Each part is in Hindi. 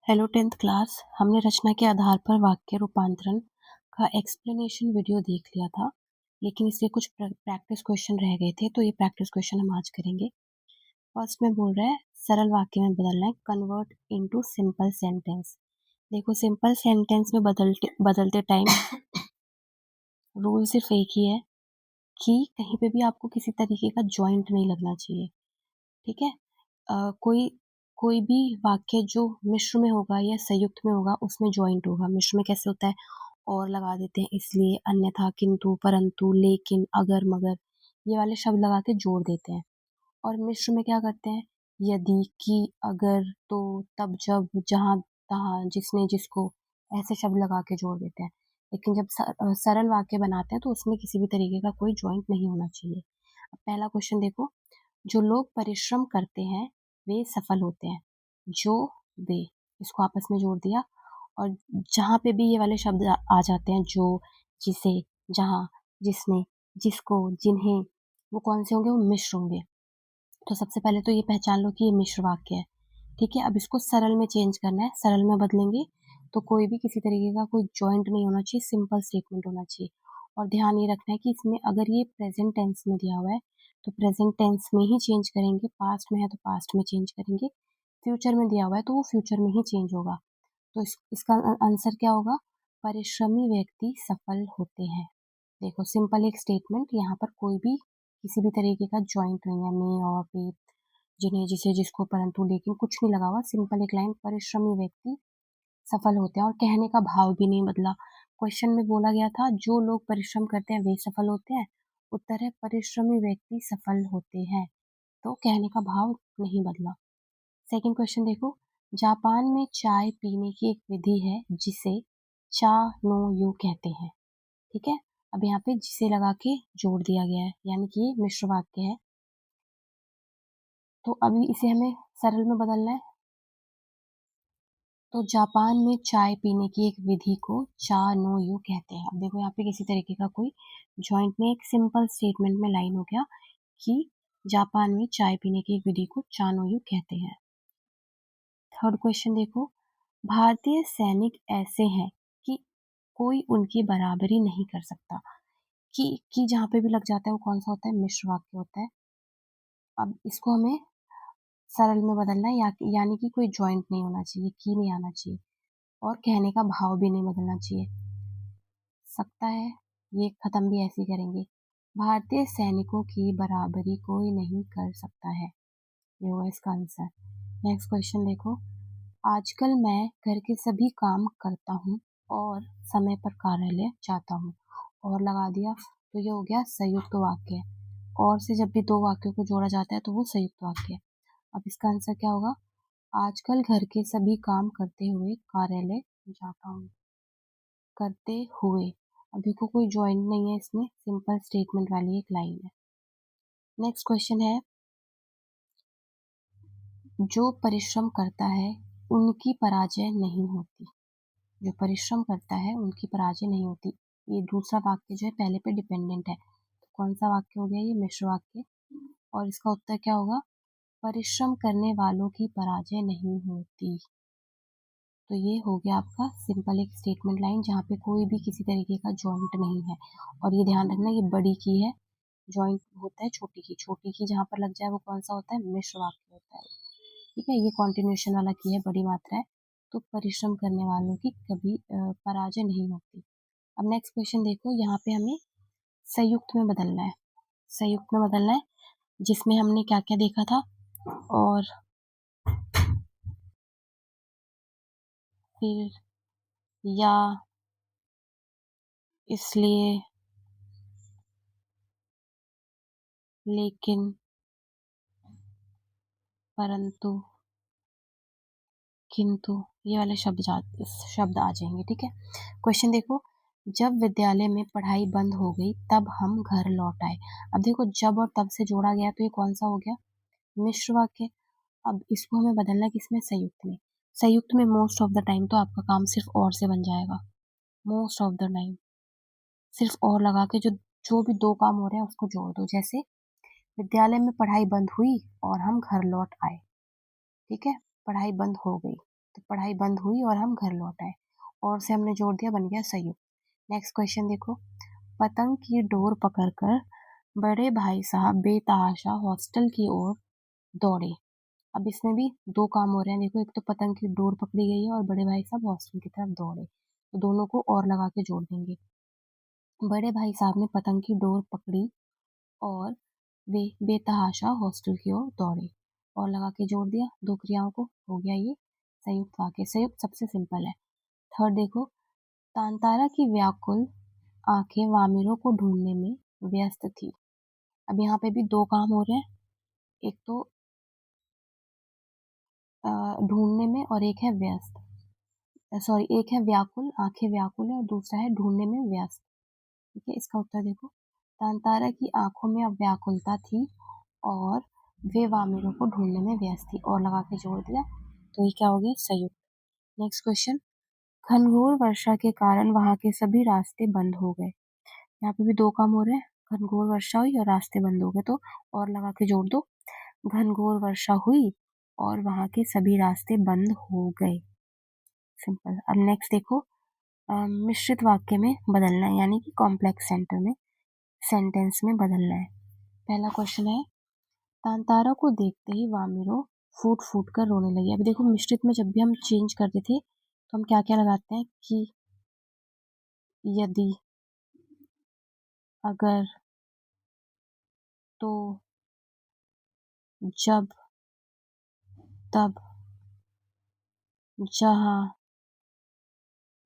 Hello 10th class. हमने रचना के आधार पर वाक्य रूपांतरण का एक्सप्लेनेशन वीडियो देख लिया था, लेकिन इसके कुछ प्रैक्टिस क्वेश्चन रह गए थे, तो ये प्रैक्टिस क्वेश्चन हम आज करेंगे। फर्स्ट में बोल रहा है सरल वाक्य में बदलना है, कन्वर्ट इनटू सिंपल सेंटेंस। देखो, सिंपल सेंटेंस में बदलते टाइम रूल सिर्फ एक ही है कि कहीं पे भी आपको किसी तरीके का जॉइंट नहीं लगना चाहिए। ठीक है। कोई भी वाक्य जो मिश्र में होगा या संयुक्त में होगा उसमें जॉइंट होगा। मिश्र में कैसे होता है, और लगा देते हैं, इसलिए, अन्यथा, किंतु, परंतु, लेकिन, अगर, मगर, ये वाले शब्द लगा के जोड़ देते हैं। और मिश्र में क्या करते हैं, यदि, कि, अगर, तो, तब, जब, जहां, तहां, जिसने, जिसको, ऐसे शब्द लगा के जोड़ देते हैं। लेकिन जब सरल वाक्य बनाते हैं तो उसमें किसी भी तरीके का कोई जॉइंट नहीं होना चाहिए। अब पहला क्वेश्चन देखो, जो लोग परिश्रम करते हैं वे सफल होते हैं। जो, वे, इसको आपस में जोड़ दिया। और जहाँ पे भी ये वाले शब्द आ जाते हैं, जो, जिसे, जहाँ, जिसने, जिसको, जिन्हें, वो कौन से होंगे, वो मिश्र होंगे। तो सबसे पहले तो ये पहचान लो कि ये मिश्र वाक्य है। ठीक है। अब इसको सरल में चेंज करना है, सरल में बदलेंगे तो कोई भी किसी तरीके का कोई जॉइंट नहीं होना चाहिए, सिंपल स्टेटमेंट होना चाहिए। और ध्यान ये रखना है कि इसमें अगर ये प्रेजेंट टेंस में दिया हुआ है तो प्रेजेंट टेंस में ही चेंज करेंगे, पास्ट में है तो पास्ट में चेंज करेंगे, फ्यूचर में दिया हुआ है तो वो फ्यूचर में ही चेंज होगा। तो इसका आंसर क्या होगा, परिश्रमी व्यक्ति सफल होते हैं। देखो, सिंपल एक स्टेटमेंट, यहाँ पर कोई भी किसी भी तरीके का जॉइंट नहीं है, मे और पे, जिन्हें, जिसे, जिसको, परंतु, लेकिन, कुछ नहीं लगा हुआ। सिंपल एक लाइन, परिश्रमी व्यक्ति सफल होते हैं। और कहने का भाव भी नहीं बदला। क्वेश्चन में बोला गया था जो लोग परिश्रम करते हैं वे सफल होते हैं, उत्तर है परिश्रमी व्यक्ति सफल होते हैं। तो कहने का भाव नहीं बदला। सेकंड क्वेश्चन देखो, जापान में चाय पीने की एक विधि है जिसे चा नो यू कहते हैं। ठीक है। अब यहाँ पे जिसे लगा के जोड़ दिया गया है, यानी कि ये मिश्र वाक्य है। तो अभी इसे हमें सरल में बदलना है। तो जापान में चाय पीने की एक विधि को चा नो यू कहते हैं। अब देखो, यहाँ पे किसी तरीके का कोई जॉइंट में एक सिंपल स्टेटमेंट में लाइन हो गया कि जापान में चाय पीने की एक विधि को चा नो यू कहते हैं। थर्ड क्वेश्चन देखो, भारतीय सैनिक ऐसे हैं कि कोई उनकी बराबरी नहीं कर सकता। कि जहाँ पे भी लग जाता है वो कौन सा होता है, मिश्र वाक्य होता है। अब इसको हमें सरल में बदलना है, यानी कि कोई जॉइंट नहीं होना चाहिए, की नहीं आना चाहिए, और कहने का भाव भी नहीं बदलना चाहिए। सकता है ये खत्म भी ऐसे ही करेंगे, भारतीय सैनिकों की बराबरी कोई नहीं कर सकता है। ये हुआ इसका आंसर। नेक्स्ट क्वेश्चन देखो, आजकल मैं घर के सभी काम करता हूँ और समय पर कार्यालय जाता हूँ, और लगा दिया, तो ये हो गया संयुक्त वाक्य। और से जब भी दो वाक्यों को जोड़ा जाता है तो वो संयुक्त वाक्य है। अब इसका आंसर क्या होगा, आजकल घर के सभी काम करते हुए कार्यालय जाता हूँ। करते हुए, अभी को कोई जॉइंट नहीं है इसमें, सिंपल स्टेटमेंट वाली एक लाइन है। नेक्स्ट क्वेश्चन है, जो परिश्रम करता है उनकी पराजय नहीं होती। जो परिश्रम करता है उनकी पराजय नहीं होती। ये दूसरा वाक्य जो है पहले पे डिपेंडेंट है, तो कौन सा वाक्य हो गया, ये मिश्र वाक्य। और इसका उत्तर क्या होगा, परिश्रम करने वालों की पराजय नहीं होती। तो ये हो गया आपका सिंपल एक स्टेटमेंट लाइन जहाँ पे कोई भी किसी तरीके का जॉइंट नहीं है। और ये ध्यान रखना, ये बड़ी की है, जॉइंट होता है छोटी की जहाँ पर लग जाए वो कौन सा होता है, मिश्र वाक्य होता है। ठीक है। ये कॉन्टिन्यूशन वाला की है, बड़ी मात्रा है। तो परिश्रम करने वालों की कभी पराजय नहीं होती। अब नेक्स्ट क्वेश्चन देखो, यहाँ पे हमें संयुक्त में बदलना है। संयुक्त में बदलना है जिसमें हमने क्या क्या देखा था, और फिर, या, इसलिए, लेकिन, परंतु, किंतु, ये वाले शब्द आ जाएंगे। ठीक है। क्वेश्चन देखो, जब विद्यालय में पढ़ाई बंद हो गई तब हम घर लौट आए। अब देखो, जब और तब से जोड़ा गया तो ये कौन सा हो गया, मिश्र वाक्य। अब इसको हमें बदलना है किसमें, संयुक्त में। संयुक्त में मोस्ट ऑफ द टाइम तो आपका काम सिर्फ और से बन जाएगा। मोस्ट ऑफ द टाइम सिर्फ और लगा के जो भी दो काम हो रहे हैं उसको जोड़ दो। जैसे विद्यालय में पढ़ाई बंद हुई और हम घर लौट आए। ठीक है। पढ़ाई बंद हो गई तो पढ़ाई बंद हुई और हम घर लौट आए। और से हमने जोड़ दिया, बन गया संयुक्त। नेक्स्ट क्वेश्चन देखो, पतंग की डोर पकड़कर बड़े भाई साहब बेतहाशा हॉस्टल की ओर दौड़े। अब इसमें भी दो काम हो रहे हैं, देखो एक तो पतंग की डोर पकड़ी गई है और बड़े भाई साहब हॉस्टल की तरफ दौड़े, तो दोनों को और लगा के जोड़ देंगे। बड़े भाई साहब ने पतंग की डोर पकड़ी और वे बेतहाशा हॉस्टल की ओर दौड़े, और लगा के जोड़ दिया दो क्रियाओं को, हो गया ये संयुक्त वाक्य। संयुक्त सबसे सिंपल है। थर्ड देखो, तांतारा की व्याकुल आंखें वामिरों को ढूंढने में व्यस्त थी। अब यहाँ पे भी दो काम हो रहे हैं, एक तो ढूंढने में और एक है व्यस्त, सॉरी एक है व्याकुल, आंखें व्याकुल है, और दूसरा है ढूंढने में व्यस्त। ठीक है, इसका उत्तर देखो, तांतारा की आंखों में अब व्याकुलता थी और वे वामिरों को ढूंढने में व्यस्त थी, और लगा के जोड़ दिया, तो ये क्या हो गया संयुक्त। नेक्स्ट क्वेश्चन, घनघोर वर्षा के कारण वहां के सभी रास्ते बंद हो गए। यहाँ पे भी दो काम हो रहे हैं, घनघोर वर्षा हुई और रास्ते बंद हो गए, तो और लगा के जोड़ दो, घनघोर वर्षा हुई और वहां के सभी रास्ते बंद हो गए। सिंपल। अब नेक्स्ट देखो, मिश्रित वाक्य में बदलना है, यानी कि कॉम्प्लेक्स सेंटेंस में बदलना है। पहला क्वेश्चन है, तांतारा को देखते ही वामिरो फूट फूट कर रोने लगी। अभी देखो मिश्रित में जब भी हम चेंज करते थे तो हम क्या क्या लगाते हैं, कि, यदि, अगर, तो, जब, तब, जहां,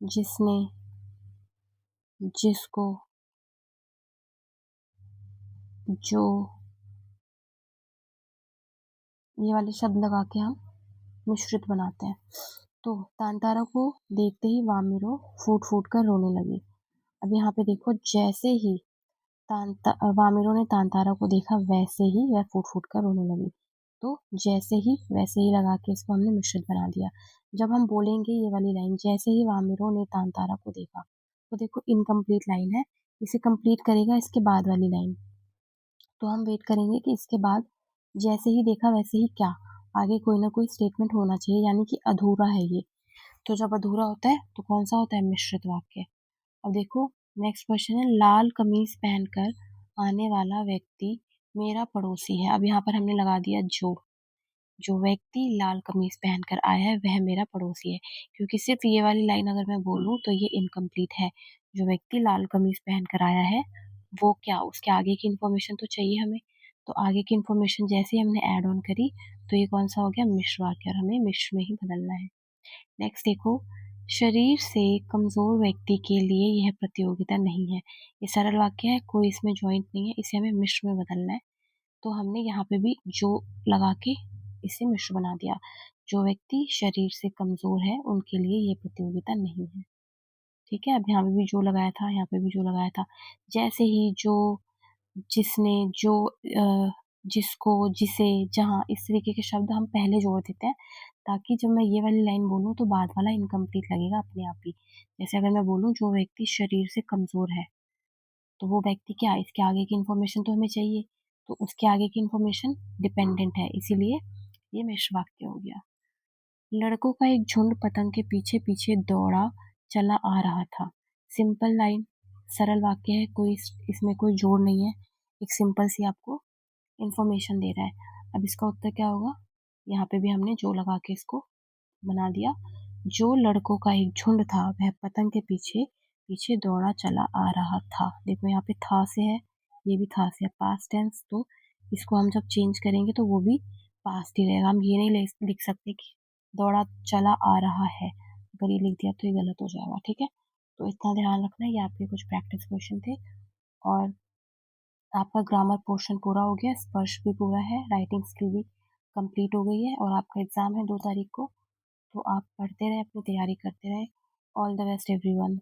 जिसने, जिसको, जो, ये वाले शब्द लगा के हम मिश्रित बनाते हैं। तो तांतारा को देखते ही वामिरो फूट फूट कर रोने लगी। अब यहाँ पे देखो, जैसे ही वामिरो ने तांतारा को देखा वैसे ही वह फूट फूट कर रोने लगी, तो जैसे ही वैसे ही लगा के इसको हमने मिश्रित बना दिया। जब हम बोलेंगे ये वाली लाइन, जैसे ही वामिरो ने तांतारा को देखा, तो देखो इनकम्प्लीट लाइन है, इसे कंप्लीट करेगा इसके बाद वाली लाइन। तो हम वेट करेंगे कि इसके बाद जैसे ही देखा वैसे ही क्या, आगे कोई ना कोई स्टेटमेंट होना चाहिए, यानी कि अधूरा है ये। तो जब अधूरा होता है तो कौन सा होता है, मिश्रित वाक्य। अब देखो नेक्स्ट क्वेश्चन है, लाल कमीज पहनकर आने वाला व्यक्ति मेरा पड़ोसी है। अब यहाँ पर हमने लगा दिया जो व्यक्ति लाल कमीज पहनकर आया है वह मेरा पड़ोसी है, क्योंकि सिर्फ ये वाली लाइन अगर मैं बोलूँ तो ये इनकम्प्लीट है। जो व्यक्ति लाल कमीज पहनकर आया है वो क्या, उसके आगे की इन्फॉर्मेशन तो चाहिए हमें, तो आगे की इन्फॉर्मेशन जैसे ही हमने ऐड ऑन करी तो ये कौन सा हो गया, मिश्र वाक्य, और हमें मिश्र में ही बदलना है। नेक्स्ट देखो, शरीर से कमजोर व्यक्ति के लिए यह प्रतियोगिता नहीं है। ये सरल वाक्य है, कोई इसमें ज्वाइंट नहीं है, इसे हमें मिश्र में बदलना है। तो हमने यहाँ पे भी जो लगा के इसे मिश्र बना दिया, जो व्यक्ति शरीर से कमजोर है उनके लिए ये प्रतियोगिता नहीं है। ठीक है, अब यहाँ पे भी जो लगाया था, यहाँ पे भी जो लगाया था, जैसे ही, जो, जिसने, जो, जिसको, जिसे, जहाँ, इस तरीके के शब्द हम पहले जोड़ देते हैं, ताकि जब मैं ये वाली लाइन बोलूँ तो बाद वाला इनकम्प्लीट लगेगा अपने आप ही। जैसे अगर मैं बोलूँ जो व्यक्ति शरीर से कमजोर है, तो वो व्यक्ति क्या, इसके आगे की इन्फॉर्मेशन तो हमें चाहिए, तो उसके आगे की इन्फॉर्मेशन डिपेंडेंट है, इसीलिए ये मिश्र वाक्य हो गया। लड़कों का एक झुंड पतंग के पीछे पीछे दौड़ा चला आ रहा था। सिंपल लाइन, सरल वाक्य है, कोई इसमें कोई जोड़ नहीं है, एक सिंपल सी आपको इन्फॉर्मेशन दे रहा है। अब इसका उत्तर क्या होगा, यहाँ पे भी हमने जो लगा के इसको बना दिया, जो लड़कों का एक झुंड था वह पतंग के पीछे पीछे दौड़ा चला आ रहा था। देखो यहाँ पे था से है, ये भी था से है, पास्ट टेंस, तो इसको हम जब चेंज करेंगे तो वो भी पास्ट ही रहेगा। हम ये नहीं लिख सकते कि दौड़ा चला आ रहा है, अगर ये लिख दिया तो ये गलत हो जाएगा। ठीक है, तो इतना ध्यान रखना, ये आपके कुछ प्रैक्टिस क्वेश्चन थे, और आपका ग्रामर पोर्शन पूरा हो गया, स्पर्श भी पूरा है, राइटिंग स्किल भी कंप्लीट हो गई है, और आपका एग्जाम है 2 तारीख को। तो आप पढ़ते रहें, अपनी तैयारी करते रहें। All the best everyone.